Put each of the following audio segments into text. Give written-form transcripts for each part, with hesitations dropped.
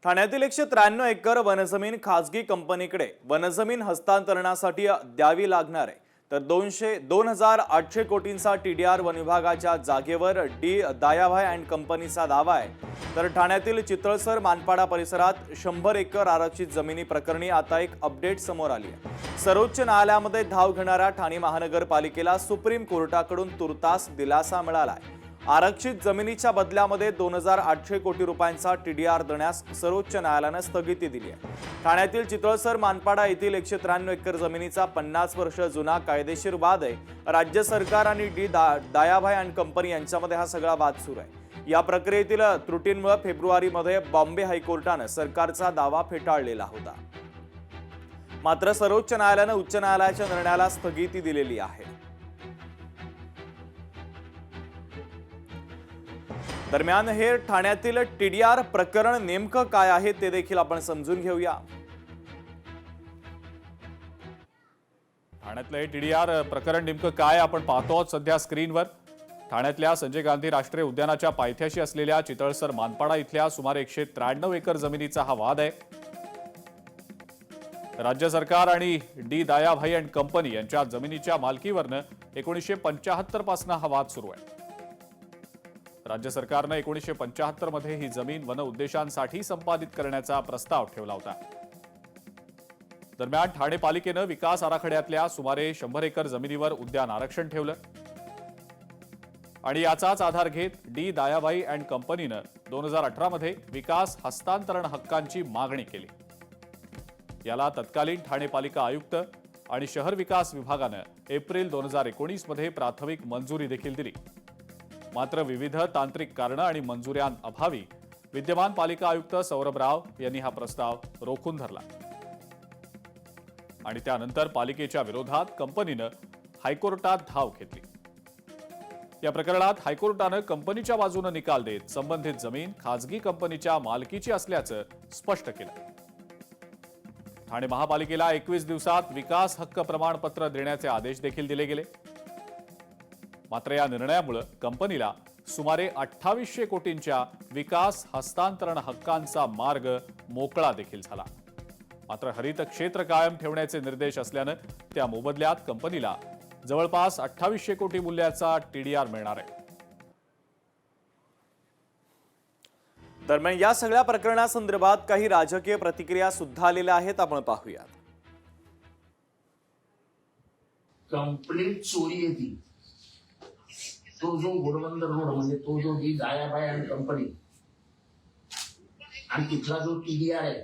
ठाण्यातील 193 एकर वनजमीन खासगी कंपनीकडे वनजमीन हस्तांतरणासाठी द्यावी लागणार आहे। तर 2,800 कोटींचा टीडीआर वन विभागाच्या जागेवर डी दायाभाई अँड कंपनीचा दावा आहे। तर ठाण्यातील चितळसर मानपाडा परिसरात 100 एकर आरक्षित जमिनी प्रकरणी आता एक अपडेट समोर आली आहे। सर्वोच्च न्यायालयामध्ये धाव घेणाऱ्या ठाणे महानगरपालिकेला सुप्रीम कोर्टाकडून तुर्तास दिलासा मिळाला आहे। आरक्षित जमिनीच्या बदल्यामध्ये 2,800 कोटी रुपयांचा टीडीआर देण्यास सर्वोच्च न्यायालयाने स्थगिती दिली आहे। ठाण्यातील चितळसर मानपाडा येथील 193 एकर जमिनीचा 50 वर्ष जुना कायदेशीर वाद आहे। राज्य सरकार आणि डी दायाभाई अँड कंपनी यांच्यामध्ये हा सगळा वाद सुरू आहे। या प्रक्रियेतील त्रुटींमुळे फेब्रुवारीमध्ये बॉम्बे हायकोर्टाने सरकारचा दावा फेटाळलेला होता। मात्र सर्वोच्च न्यायालयाने उच्च न्यायालयाच्या निर्णयाला स्थगिती दिलेली आहे। दरम्यान हे ठाण्यातील टीडीआर प्रकरण नेमकं काय आहे ते देखील आपण समजून घेऊया। ठाण्यातलं हे टीडीआर प्रकरण नेमकं काय आपण पाहतो आहोत सध्या स्क्रीनवर। ठाण्यातल्या संजय गांधी राष्ट्रीय उद्यानाच्या पायथ्याशी असलेल्या चितळसर मानपाडा इथल्या सुमारे 193 एकर जमिनीचा हा वाद आहे। राज्य सरकार आणि डी दायाभाई अँड कंपनी यांच्या जमिनीच्या मालकीवरनं 1975 पासून हा वाद सुरू आहे। राज्य सरकारने 1975 मध्ये ही जमीन वन उद्देशांसाठी संपादित करण्याचा प्रस्ताव ठेवला होता। दरम्यान ठाणे पालिकेने विकास आराखड्यातल्या सुमारे 100 एकर जमिनीवर उद्यान आरक्षण ठेवलं आणि याचाच आधार घेत डी दायाभाई अँड कंपनीनं 2018 मध्ये विकास हस्तांतरण हक्कांची मागणी केली। याला तत्कालीन ठाणे पालिका आयुक्त आणि शहर विकास विभागानं एप्रिल 2019 मध्ये प्राथमिक मंजुरी देखील दिली। मात्र विविध तांत्रिक कारणं आणि मंजुऱ्यांअभावी विद्यमान पालिका आयुक्त सौरभ राव यांनी हा प्रस्ताव रोखून धरला आणि त्यानंतर पालिकेच्या विरोधात कंपनीनं हायकोर्टात धाव घेतली। या प्रकरणात हायकोर्टानं कंपनीच्या बाजूने निकाल देत संबंधित जमीन खासगी कंपनीच्या मालकीची असल्याचं स्पष्ट केलं। ठाणे महापालिकेला 21 दिवसात विकास हक्क प्रमाणपत्र देण्याचे आदेश देखील दिले गेले। मात्र या निर्णयामुळे कंपनीला सुमारे 2800 कोटींच्या विकास हस्तांतरण हक्कांचा मार्ग मोकळा देखील झाला। मात्र हरित क्षेत्र कायम ठेवण्याचे निर्देश असल्यानं त्या मोबदल्यात कंपनीला जवळपास 2800 कोटी मूल्याचा टीडीआर मिळणार आहे। दरम्यान या सगळ्या प्रकरणासंदर्भात काही राजकीय प्रतिक्रिया सुद्धा आलेल्या आहेत, आपण पाहूया। कंप्लीट चोरी आहे ती। तो जो घोडबंदर रोड म्हणजे तो जो डी दायाभाई अँड कंपनी आणि तिथला जो टीडीआर आहे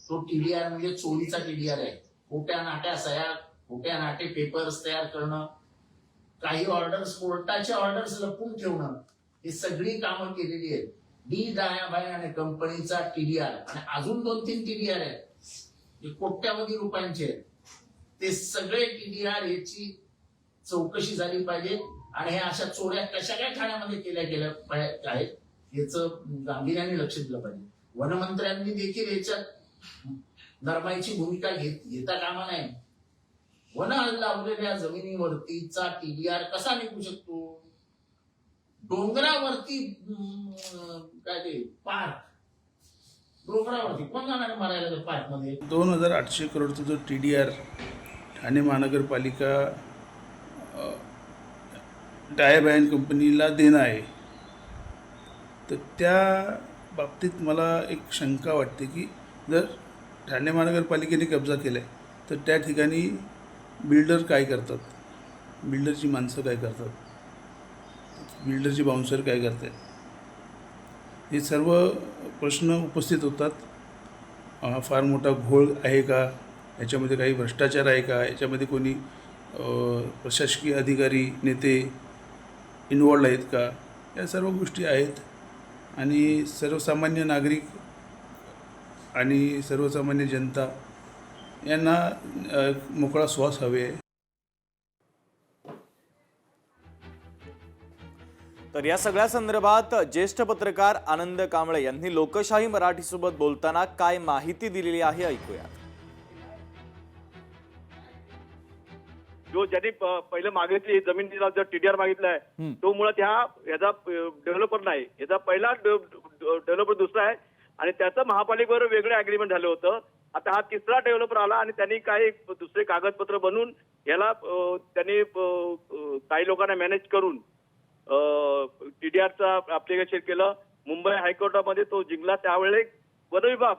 तो टीडीआर म्हणजे चोरीचा टीडीआर आहे। खोट्या नाट्या सह्या, खोट्या नाटे पेपर्स तयार करणं, काही ऑर्डर्स कोर्टाच्या ऑर्डर्स लपवून ठेवणं, ही सगळी कामं केलेली आहेत। डी दायाभाई आणि कंपनीचा टीडीआर आणि अजून 2-3 टीडीआर आहेत जे कोट्यावधी रुपयांचे आहेत। ते सगळे टीडीआर याची चौकशी झाली पाहिजे आणि हे अशा चोऱ्या कशा काय ठाण्यामध्ये केल्या आहेत याचं गांभीर्याने लक्ष दिलं पाहिजे। वनमंत्र्यांनी देखील याच्यात नरमाईची भूमिका घेता कामा नये। वन लावलेल्या जमिनीवरतीचा टीडीआर कसा निघू शकतो? डोंगरावरती काय ते पार्क, डोंगरावरती कोण जाणार मारायला त्या पार्क मध्ये? 2,800 करोडचा जो टीडीआर ठाणे महानगरपालिका दायाभाई अँड कंपनीला देणं आहे, तर त्या बाबतीत मला एक शंका वाटते की जर ठाणे महानगरपालिकेने कब्जा केला आहे तर त्या ठिकाणी बिल्डर काय करतात, बिल्डरची माणसं काय करतात, बिल्डरची बाउन्सर काय करतात, हे सर्व प्रश्न उपस्थित होतात। फार मोठा घोळ आहे का, याच्यामध्ये काही भ्रष्टाचार आहे का, याच्यामध्ये कोणी प्रशासकीय अधिकारी नेते इन्वॉल्ड आहेत का, या सर्व गोष्टी आहेत आणि सर्वसामान्य नागरिक आणि सर्वसामान्य जनता यांना मोकळा श्वास हवे आहे। तर या सगळ्या संदर्भात ज्येष्ठ पत्रकार आनंद कांबळे यांनी लोकशाही मराठीसोबत बोलताना काय माहिती दिलेली आहे, ऐकूया। जो ज्यांनी पहिलं मागितली जमिनीला जर टीडीआर मागितलाय तो मुळात ह्याचा डेव्हलपर नाही, याचा पहिला डेव्हलपर दुसरा आहे आणि त्याचं महापालिकेवर वेगळं अग्रीमेंट झालं होतं. आता हा तिसरा डेव्हलपर आला आणि त्यांनी काही दुसरे कागदपत्र बनवून याला त्यांनी काही लोकांना मॅनेज करून टीडीआरचा ऍप्लिकेशन केलं. मुंबई हायकोर्टामध्ये तो जिंकला. त्यावेळी वन विभाग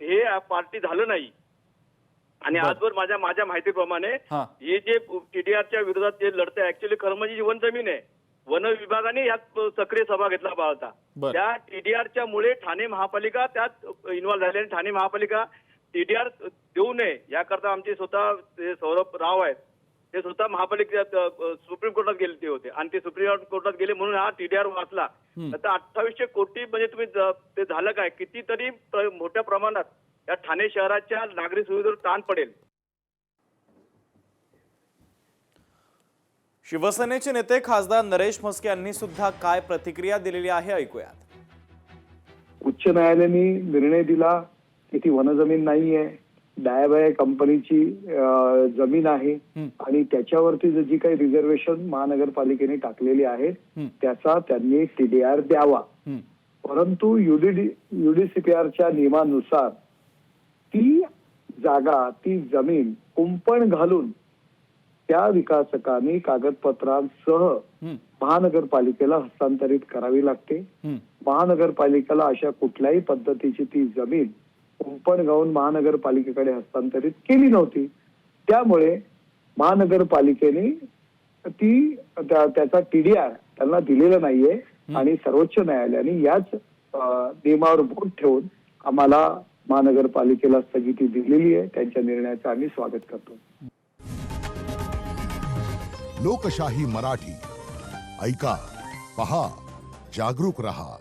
हे पार्टी झालं नाही. आणि आजवर माझ्या माहितीप्रमाणे हे जे टीडीआरच्या विरोधात जे लढते ऍक्च्युअली खरं म्हणजे वन जमीन आहे. वन विभागाने यात सक्रिय सहभाग घेतला होता. त्या टीडीआरच्या मुळे ठाणे महापालिका त्यात इन्व्हॉल्व्ह झाली आणि ठाणे महापालिका टीडीआर देऊ नये याकरता आमचे स्वतः सौरभ राव आहेत ते स्वतः महापालिकेत सुप्रीम कोर्टात गेले होते आणि ते सुप्रीम कोर्टात गेले म्हणून हा टीडीआर वाचला. आता 2800 कोटी म्हणजे तुम्ही ते झालं काय कितीतरी मोठ्या प्रमाणात या ठाणे शहराच्या नागरी सुविधेवर ताण पडेल. शिवसेनेचे नेते खासदार नरेश म्हस्के यांनी सुद्धा काय प्रतिक्रिया दिलेली आहे ऐकूयात. उच्च न्यायालयाने निर्णय दिला की ती वनजमीन नाहीये, डायबाय कंपनीची जमीन आहे आणि त्याच्यावरती जी काही रिझर्वेशन महानगरपालिकेने टाकलेली आहे त्याचा त्यांनी टीडीआर द्यावा. परंतु युडीसीपीआरच्या नियमानुसार ती जागा ती जमीन कुंपण घालून त्या विकासकांनी कागदपत्रांसह महानगरपालिकेला हस्तांतरित करावी लागते. महानगरपालिकेला अशा कुठल्याही पद्धतीची ती जमीन कुंपण घालून महानगरपालिकेकडे हस्तांतरित केली नव्हती. त्यामुळे महानगरपालिकेने ती त्याचा टीडीआर त्यांना दिलेला नाहीये आणि सर्वोच्च न्यायालयाने याच नियमावर बोट ठेवून आम्हाला महानगरपालिकेला स्थगिती दिलेली आहे. त्यांच्या निर्णयाचं आम्ही स्वागत करतो. लोकशाही मराठी ऐका, पहा, जागरूक रहा.